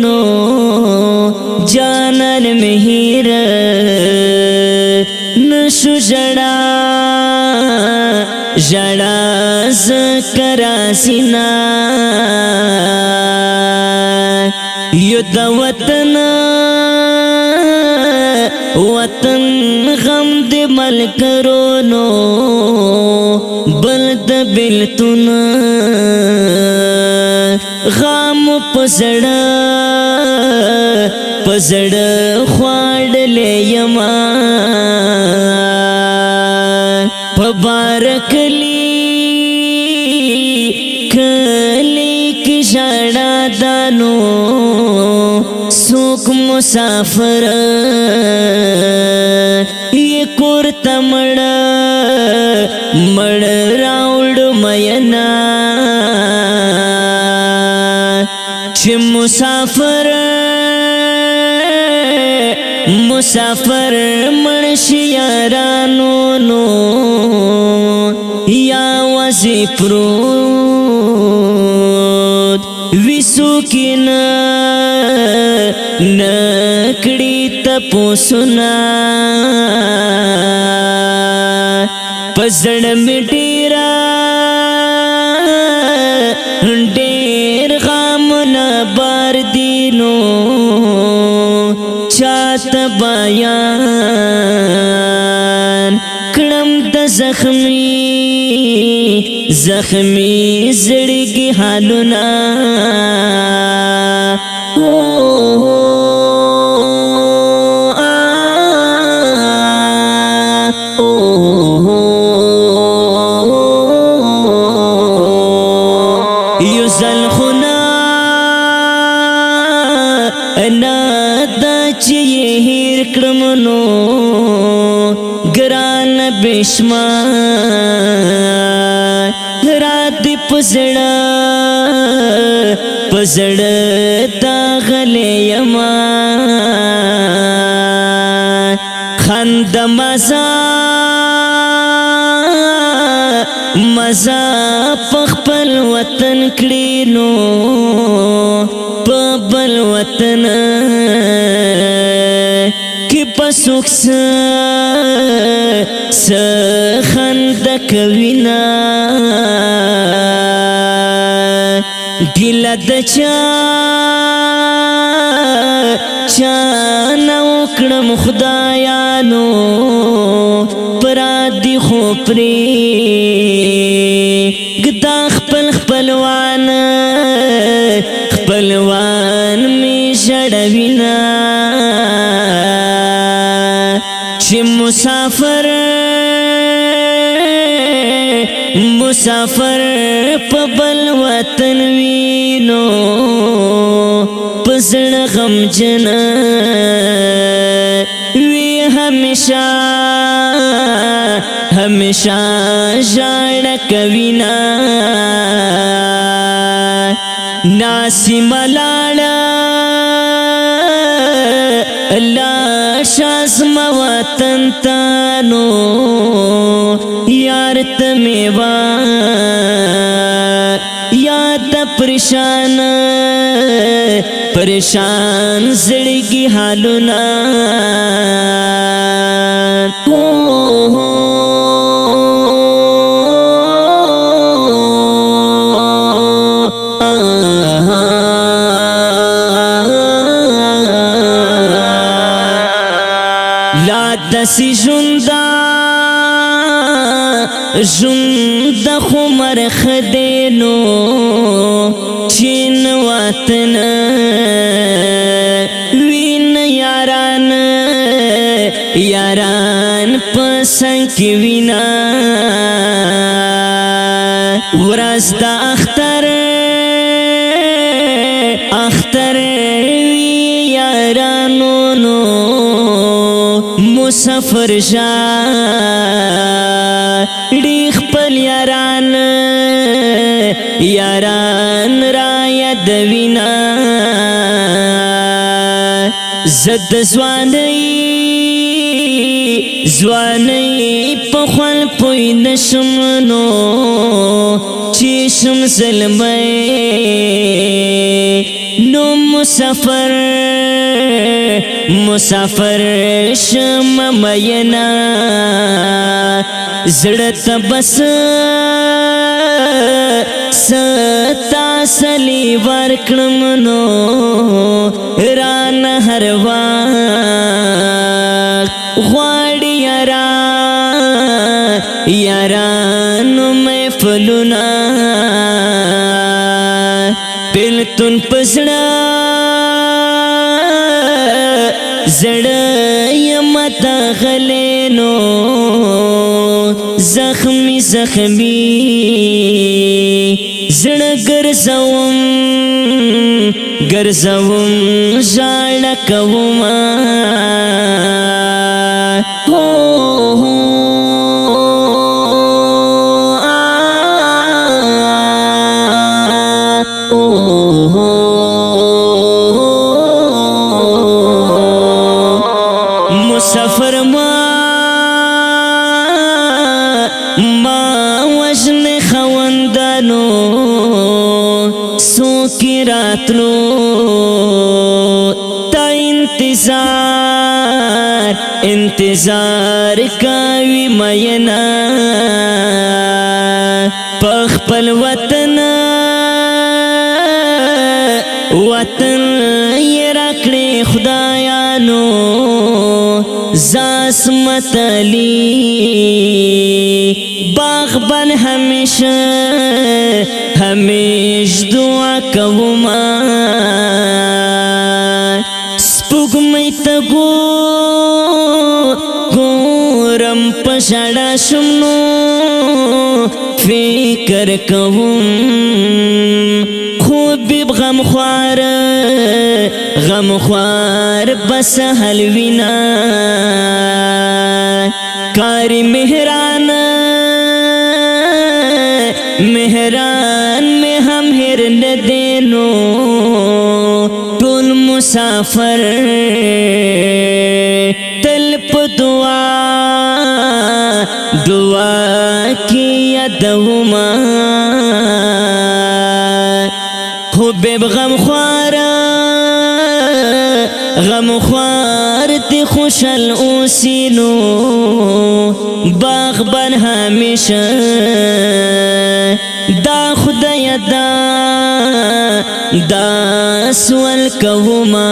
نو جانان مهیر نشو جڑا جڑا ذکر سینا یو دا وطن وطن غم دی ملکرونو بلد بلتون غام پزڑا پزڑا خواڑلے یما پبارکلی کلی کی جڑا دانو سوک مسافر یہ کورتا مڑا مڑ راوڑ مینا چھ مسافر مسافر منشیارانو نو یا وزی پروت ویسو کی نکڑی تپو سنا پزڑ میں ڈیرا ڈیر غام نبار دینو چاہت بیان کڑم دا زخمی زڑگی حالنا یوزل خنا نادا چیئے ہیر کرمنو گران بشمار رات پزڑا پزڑا داغلے یما خند مزا مزا پخپل وطن کڑینو پبل وطن کی پسوک سخند کوینا گیلا دچا چانا اکڑم خدایانو پرادی خوپری گدا خپل خپلوان خپلوان می جڑوینا چی مسافر مسافر پبل وطن وینو پزڑ غمجن وی ہمیشہ ہمیشہ جاڑ کوینا ناسی ملاڑا لاشازم وطن تانو یار تمیوا یاد پریشان پریشان زڑگی حالنا دسی جندا جندا خمر خدینو چین وطن وین یاران یاران پسنگ کی وینا ورز دا اختر اختر وی یارانو نو مسافر جا ڈیخ پل یاران یاران رایت وینا زد زوانی پخوال پوی نشمنو چیشم ظلمائی نو مسافر مسافر شم مینا زړه ته بس ستا سلی ورکړم نو ران هر وخت غواړي یارانو محفلونه بلتون پزړه زړه یم تغلینو زخمی زخمی زړه ګرځوم ژاړه کومه مسافر ما وجن خوندانو سوکی راتلو تا انتظار کاوی مینا پخپل وطن یہ راکڑی خدایانو زاسمت علی باغبان ہمیش دعا کوما سپوږمۍ ته ګورم په ژړا شم نو فکر کوم خوب غمخوار بس حلوینا کاری مہران میں ہم ہر ندینو ټول مسافر تلپ دعا کی یدوما خوب غمخوار تی خوشل اوسینو باغبان ہمیشہ دا خدای دا سوال کوما